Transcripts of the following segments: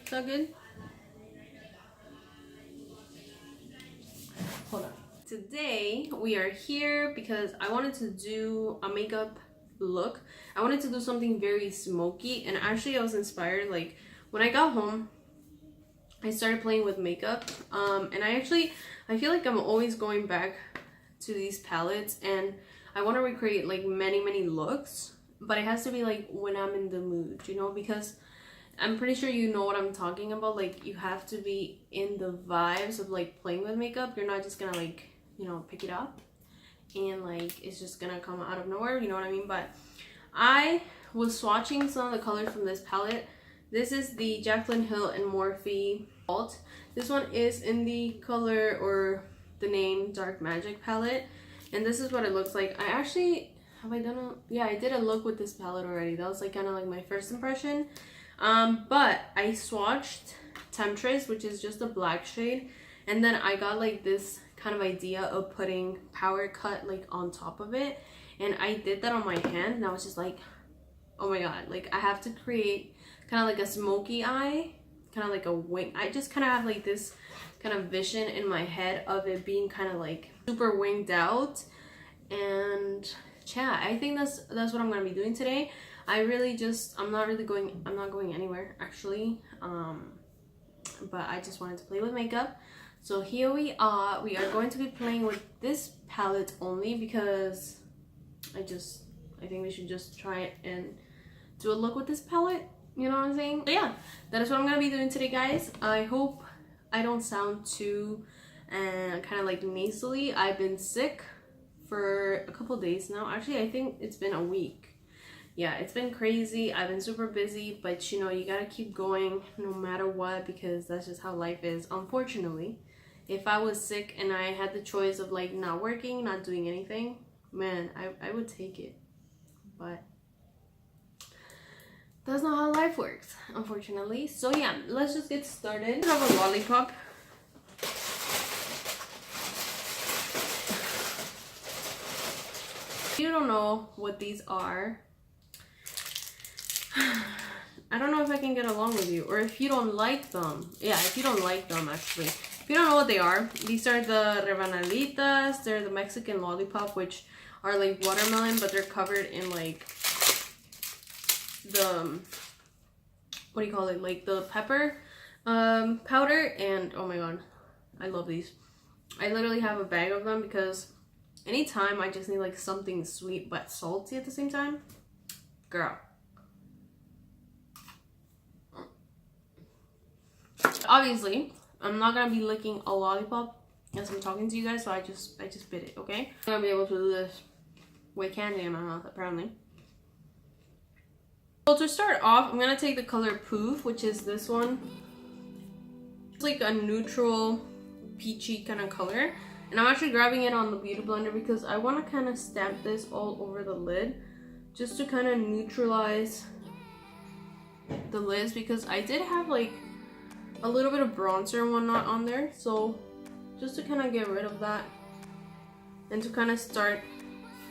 Is that good? Hold on. Today we are here because I wanted to do a makeup look. I wanted to do something very smoky, and actually I was inspired, like when I got home I started playing with makeup, and I feel like I'm always going back to these palettes, and I want to recreate like many looks, but it has to be like when I'm in the mood, you know, because I'm pretty sure you know what I'm talking about. Like, you have to be in the vibes of like playing with makeup. You're not just gonna like, you know, pick it up and like it's just gonna come out of nowhere, you know what I mean? But I was swatching some of the colors from this palette. This is the Jaclyn Hill and Morphe Alt. This one is in the color or the name Dark Magic palette, and this is what it looks like. I actually I did a look with this palette already. That was like kind of like my first impression. But I swatched Temptress, which is just a black shade, and then I got like this kind of idea of putting Power Cut like on top of it, and I did that on my hand, and I was just like, oh my god, like I have to create kind of like a smoky eye, kind of like a wing. I just kind of have like this kind of vision in my head of it being kind of like super winged out, and yeah, I think that's what I'm gonna be doing today. I'm not going anywhere actually, but I just wanted to play with makeup. So here we are going to be playing with this palette only because I think we should just try it and do a look with this palette, you know what I'm saying? So yeah, that is what I'm gonna be doing today, guys. I hope I don't sound too kind of like nasally. I've been sick for a couple days now. Actually, I think it's been a week. Yeah, it's been crazy. I've been super busy, but you know, you gotta keep going no matter what, because that's just how life is, unfortunately. If I was sick and I had the choice of like not working, not doing anything, man, I would take it. But that's not how life works, unfortunately. So yeah, let's just get started. I have a lollipop. If you don't know what these are, I don't know if I can get along with you, or if you don't like them. Yeah, if you don't like them, actually. If you don't know what they are, these are the rebanaditas. They're the Mexican lollipop, which are like watermelon, but they're covered in like the, what do you call it? Like the pepper powder. And oh my god, I love these. I literally have a bag of them because anytime I just need like something sweet but salty at the same time, girl. Obviously, I'm not gonna be licking a lollipop as I'm talking to you guys, so I just bit it, okay? I'm gonna be able to do this with candy in my mouth, apparently. So to start off, I'm gonna take the color Poof, which is this one. It's like a neutral, peachy kind of color. And I'm actually grabbing it on the Beauty Blender because I want to kind of stamp this all over the lid, just to kind of neutralize the lids, because I did have like a little bit of bronzer and whatnot on there, so just to kind of get rid of that and to kind of start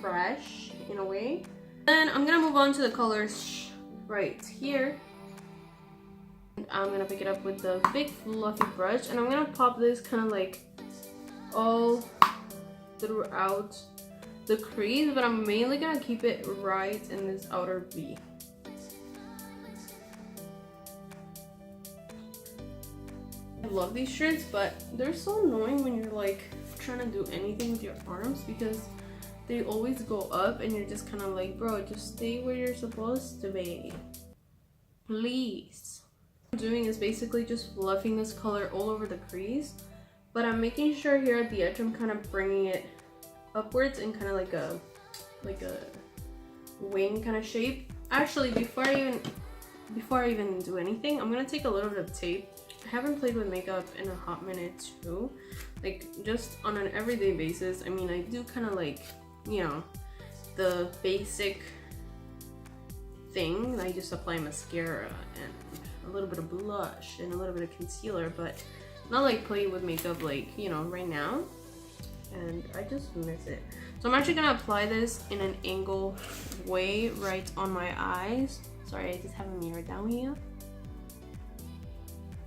fresh in a way. Then I'm gonna move on to the colors right here, and I'm gonna pick it up with the big fluffy brush, and I'm gonna pop this kind of like all throughout the crease, but I'm mainly gonna keep it right in this outer V. I love these shirts, but they're so annoying when you're like trying to do anything with your arms, because they always go up and you're just kind of like, bro, just stay where you're supposed to be, please. What I'm doing is basically just fluffing this color all over the crease, but I'm making sure here at the edge I'm kind of bringing it upwards in kind of like a wing kind of shape. Actually, before I even do anything, I'm gonna take a little bit of tape. I haven't played with makeup in a hot minute too, like just on an everyday basis. I mean, I do kind of like, you know, the basic thing. I just apply mascara and a little bit of blush and a little bit of concealer, but not like play with makeup like, you know, right now. And I just miss it. So I'm actually gonna apply this in an angle way right on my eyes. Sorry, I just have a mirror down here.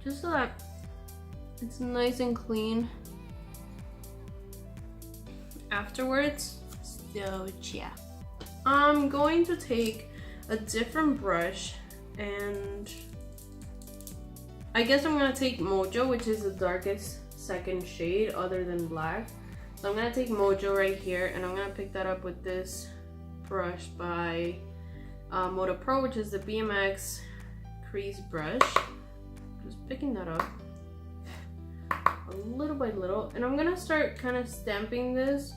just so that it's nice and clean afterwards. So yeah, I'm going to take a different brush, and I guess I'm gonna take Mojo, which is the darkest second shade other than black. So I'm gonna take Mojo right here, and I'm gonna pick that up with this brush by Moto Pro, which is the BMX crease brush. Just picking that up a little by little, and I'm gonna start kind of stamping this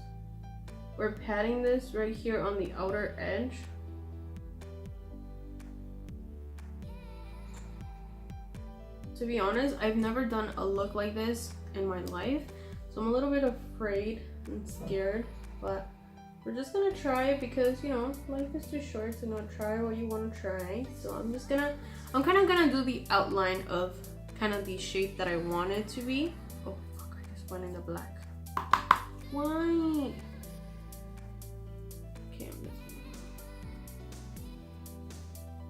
or patting this right here on the outer edge. To be honest, I've never done a look like this in my life, so I'm a little bit afraid and scared, but we're just gonna try it because, you know, life is too short to not try what you want to try. So I'm kind of gonna do the outline of kind of the shape that I want it to be. Oh fuck, I just went in the black. Why? Okay,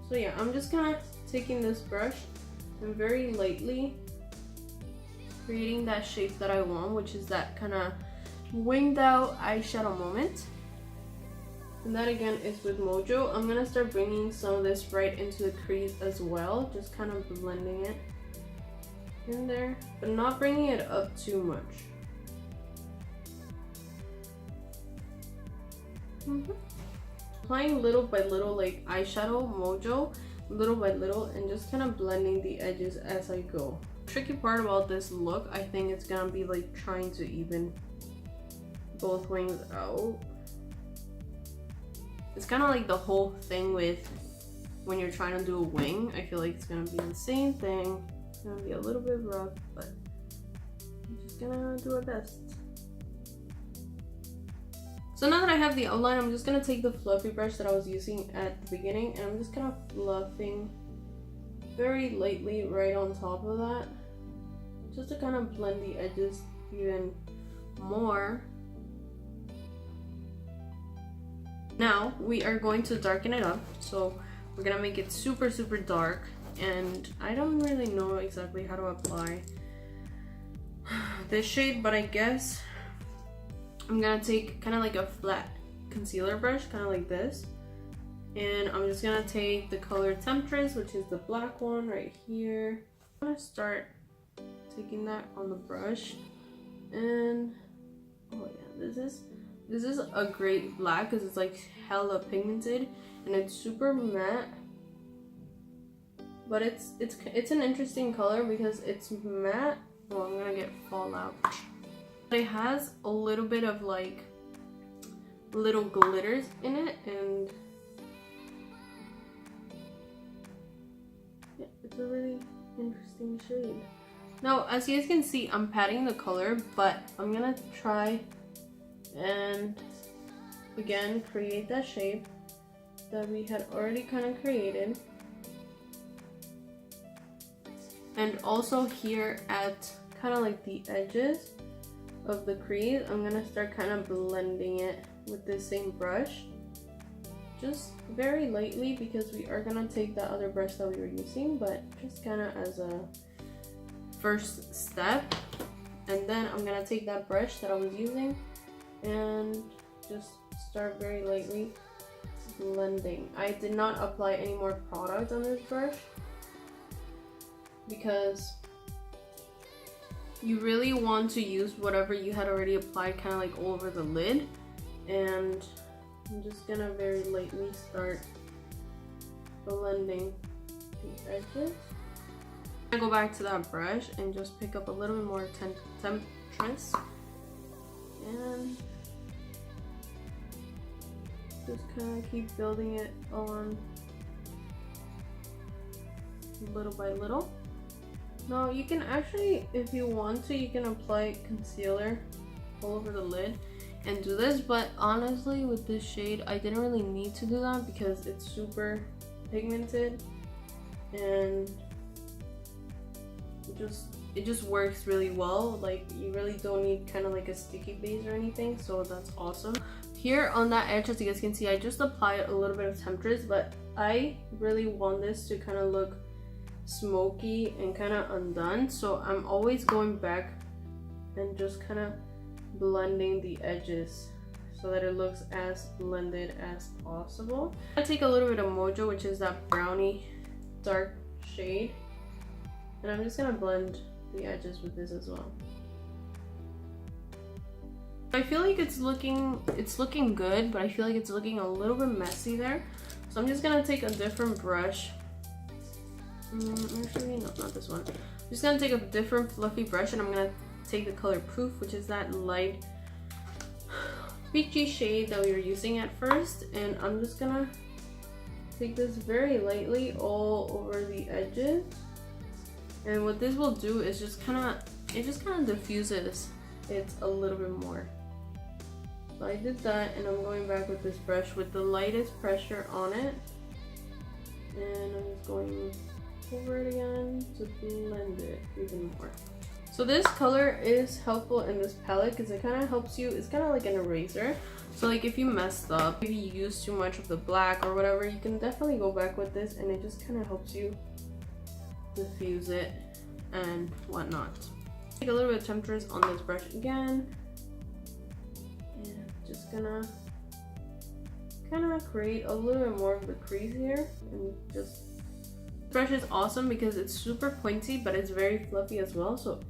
so yeah, I'm just kind of taking this brush and very lightly creating that shape that I want, which is that kind of winged out eyeshadow moment. And that again is with Mojo. I'm gonna start bringing some of this right into the crease as well, just kind of blending it in there, but not bringing it up too much. Applying little by little, like eyeshadow Mojo, little by little, and just kind of blending the edges as I go. Tricky part about this look, I think it's gonna be like trying to even both wings out. It's kind of like the whole thing with when you're trying to do a wing. I feel like it's gonna be the same thing. It's gonna be a little bit rough, but I'm just gonna do our best. So now that I have the outline, I'm just gonna take the fluffy brush that I was using at the beginning, and I'm just kind of fluffing very lightly right on top of that, just to kind of blend the edges even more. Now we are going to darken it up, so we're gonna make it super dark, and I don't really know exactly how to apply this shade, but I guess I'm gonna take kind of like a flat concealer brush, kind of like this, and I'm just gonna take the color Temptress, which is the black one right here. I'm gonna start taking that on the brush, and oh yeah, this is a great black because it's like hella pigmented and it's super matte, but it's an interesting color because it's matte. Oh, I'm gonna get fallout. It has a little bit of like little glitters in it, and yeah, it's a really interesting shade. Now, as you guys can see, I'm patting the color, but I'm gonna try and again create that shape that we had already kind of created, and also here at kind of like the edges of the crease, I'm gonna start kind of blending it with the same brush, just very lightly, because we are gonna take that other brush that we were using, but just kind of as a first step. And then I'm gonna take that brush that I was using and just start very lightly blending. I did not apply any more product on this brush because you really want to use whatever you had already applied kind of like over the lid, and I'm just gonna very lightly start blending the edges. I go back to that brush and just pick up a little bit more Temptress and just kind of keep building it on little by little. Now you can actually, if you want to, you can apply concealer all over the lid and do this, but honestly with this shade I didn't really need to do that because it's super pigmented and it just works really well. Like, you really don't need kind of like a sticky base or anything, so that's awesome. Here on that edge, as you guys can see, I just applied a little bit of Temptress, but I really want this to kind of look smoky and kind of undone, so I'm always going back and just kind of blending the edges so that it looks as blended as possible. I take a little bit of Mojo, which is that brownie dark shade, and I'm just gonna blend the edges with this as well. I feel like it's looking good, but I feel like it's looking a little bit messy there. So I'm just gonna take a different brush. Actually, no, not this one. I'm just gonna take a different fluffy brush, and I'm gonna take the color Proof, which is that light peachy shade that we were using at first, and I'm just gonna take this very lightly all over the edges. And what this will do is it just kind of diffuses it a little bit more. So I did that, and I'm going back with this brush with the lightest pressure on it, and I'm just going over it again to blend it even more. So this color is helpful in this palette because it kind of helps you, it's kind of like an eraser. So like if you messed up, maybe you used too much of the black or whatever, you can definitely go back with this, and it just kind of helps you diffuse it and whatnot. Take a little bit of Temptress on this brush again, and just gonna kind of create a little bit more of the crease here. And just, this brush is awesome because it's super pointy, but it's very fluffy as well. So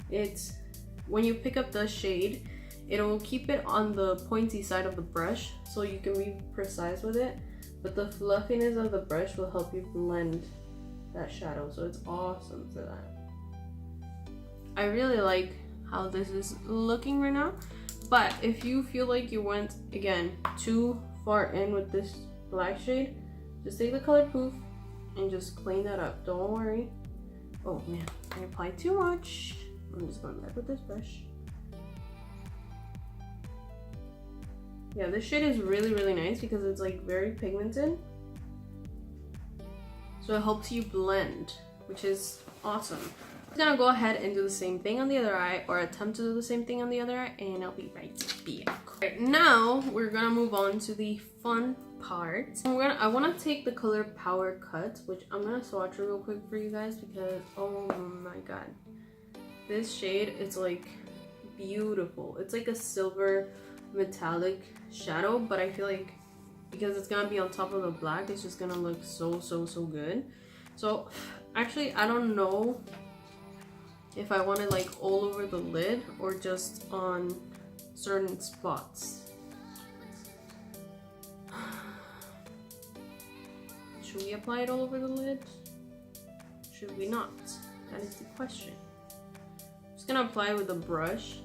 it's, when you pick up the shade, it'll keep it on the pointy side of the brush so you can be precise with it, but the fluffiness of the brush will help you blend that shadow. So it's awesome for that. I really like how this is looking right now, but if you feel like you went again too far in with this black shade, just take the color Poof and just clean that up. Don't worry. Oh man, I applied too much. I'm just going back with this brush. Yeah, this shade is really nice because it's like very pigmented, so it helps you blend, which is awesome. I'm gonna go ahead and do the same thing on the other eye, or attempt to do the same thing on the other eye, and I'll be right back. Right, now we're gonna move on to the fun part. I want to take the color Power Cut, which I'm gonna swatch it real quick for you guys because oh my god, this shade is like beautiful. It's like a silver metallic shadow, but I feel like because it's gonna be on top of the black, it's just gonna look so good. So actually, I don't know if I want it like all over the lid or just on certain spots. Should we apply it all over the lid? Should we not? That is the question. I'm just gonna apply it with a brush.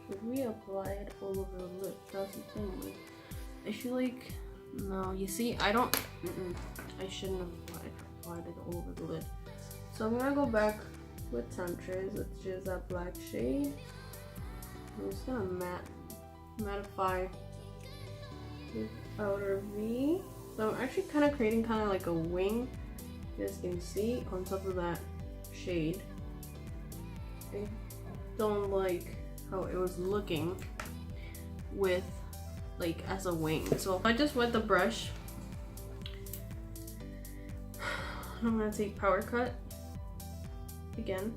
Should we apply it all over the lid? That's the thing. Like, I feel like, no, you see, I don't, I shouldn't have applied it all over the lid. So I'm gonna go back with Temptress, which is that black shade. I'm just gonna mattify this outer V. So I'm actually kind of creating kind of like a wing, you guys can see, on top of that shade. I don't like how it was looking with like as a wing. So I just wet the brush. I'm gonna take Power Cut again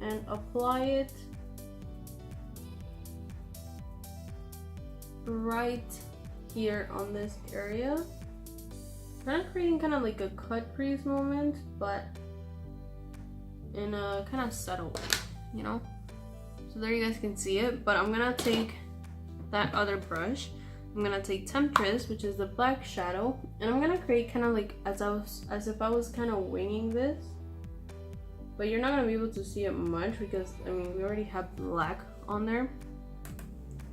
and apply it right here on this area. Kind of creating kind of like a cut crease moment, but in a kind of subtle way, you know? So there you guys can see it, but I'm gonna take that other brush. I'm gonna take Temptress, which is the black shadow, and I'm gonna create kind of like as if I was kind of winging this. But you're not gonna be able to see it much because I mean we already have black on there,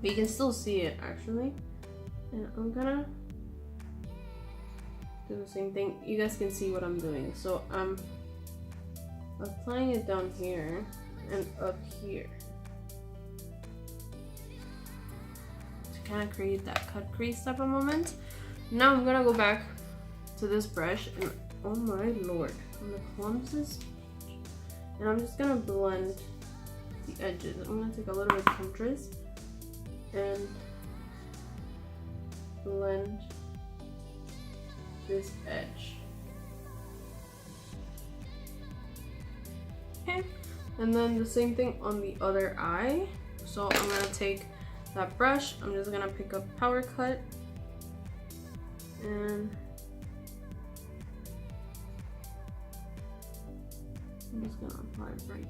but you can still see it actually. And I'm gonna do the same thing. You guys can see what I'm doing. So I'm applying it down here, and up here to kind of create that cut crease type of moment. Now I'm gonna go back to this brush and oh my lord, I'm the clumsiest. And I'm just gonna blend the edges. I'm gonna take a little bit of Pinterest and blend this edge. Okay, and then the same thing on the other eye. So I'm gonna take that brush, I'm just gonna pick up Power Cut and I'm just gonna apply it right.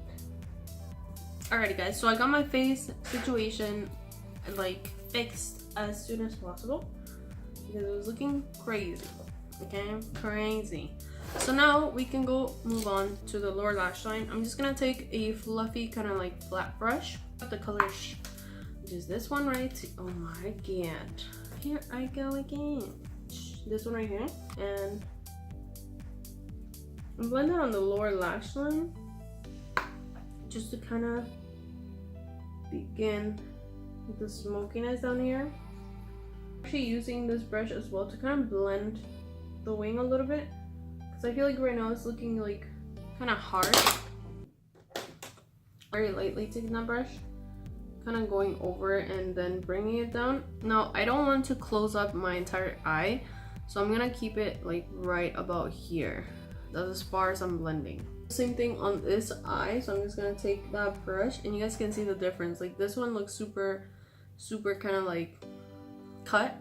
Alrighty guys, so I got my face situation like fixed as soon as possible because it was looking crazy. Okay, crazy. So now we can go move on to the lower lash line. I'm just gonna take a fluffy kind of like flat brush. The color which is this one right. Oh my god. Here I go again. This one right here, and blend it on the lower lash line just to kind of begin with the smokiness down here. Actually using this brush as well to kind of blend the wing a little bit because I feel like right now it's looking like kind of hard. Very lightly taking that brush, kind of going over it and then bringing it down. Now I don't want to close up my entire eye, so I'm gonna keep it like right about here. That's as far as I'm blending. Same thing on this eye, so I'm just gonna take that brush and you guys can see the difference. Like this one looks super kind of like cut,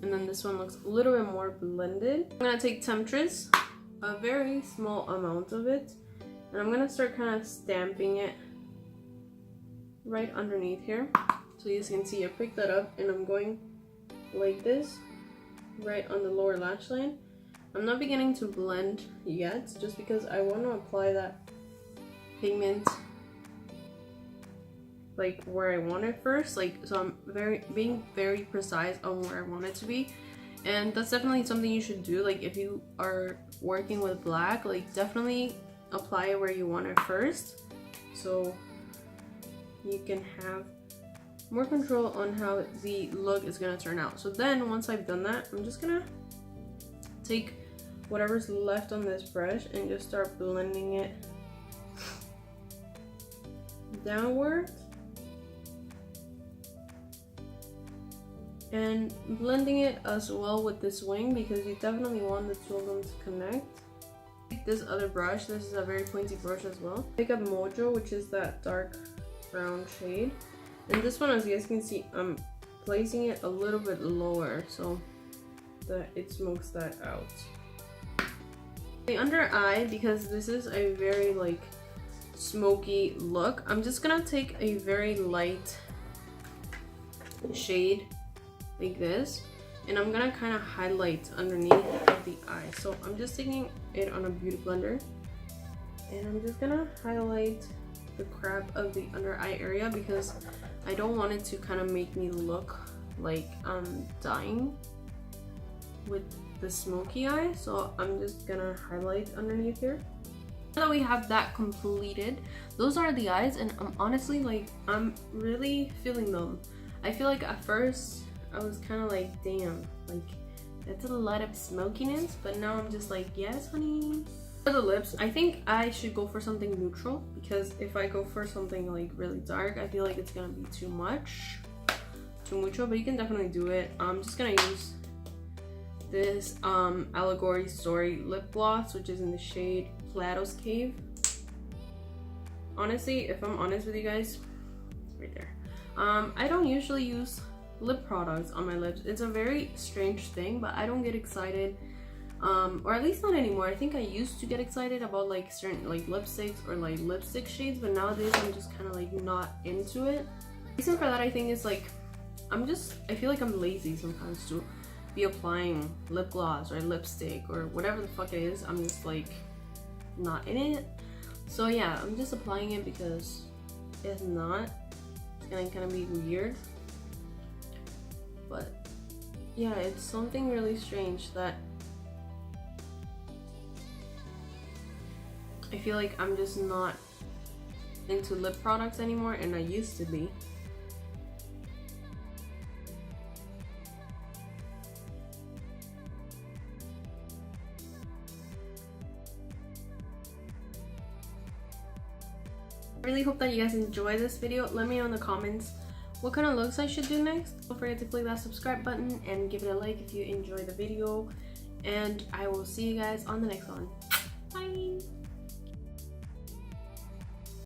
and then this one looks a little bit more blended. I'm gonna take Temptress, a very small amount of it, and I'm gonna start kind of stamping it right underneath here. So you guys can see I picked that up and I'm going like this right on the lower lash line. I'm not beginning to blend yet just because I want to apply that pigment like where I want it first, like, so I'm being very precise on where I want it to be. And that's definitely something you should do. Like if you are working with black, like definitely apply it where you want it first so you can have more control on how the look is gonna turn out. So then once I've done that, I'm just gonna take whatever's left on this brush and just start blending it downward and blending it as well with this wing because you definitely want the two of them to connect. This other brush, this is a very pointy brush as well. Pick up Mojo, which is that dark brown shade, and this one, as you guys can see, I'm placing it a little bit lower so that it smokes that out. The under eye, because this is a very like smoky look, I'm just gonna take a very light shade like this and I'm gonna kind of highlight underneath of the eye. So I'm just taking it on a beauty blender and I'm just gonna highlight the crap of the under eye area because I don't want it to kind of make me look like I'm dying with the smoky eye. So I'm just gonna highlight underneath here. Now that we have that completed, those are the eyes, and I'm honestly like, I'm really feeling them. I feel like at first I was kind of like, damn, like that's a lot of smokiness, but now I'm just like, yes honey. For the lips, I think I should go for something neutral because if I go for something like really dark, I feel like it's gonna be too much, too mucho, but you can definitely do it. I'm just gonna use this Allegory Story lip gloss, which is in the shade Plato's Cave. Honestly, if I'm honest with you guys, it's right there. I don't usually use lip products on my lips. It's a very strange thing, but I don't get excited, or at least not anymore. I think I used to get excited about like certain like lipsticks or like lipstick shades, but nowadays I'm just kind of like not into it. The reason for that, I think, is like I feel like I'm lazy sometimes to be applying lip gloss or lipstick or whatever the fuck it is. I'm just like not in it. So yeah, I'm just applying it because if not, it's gonna kind of be weird. But yeah, it's something really strange that I feel like I'm just not into lip products anymore, and I used to be. I really hope that you guys enjoy this video. Let me know in the comments what kind of looks I should do next. Don't forget to click that subscribe button and give it a like if you enjoy the video. And I will see you guys on the next one. Bye!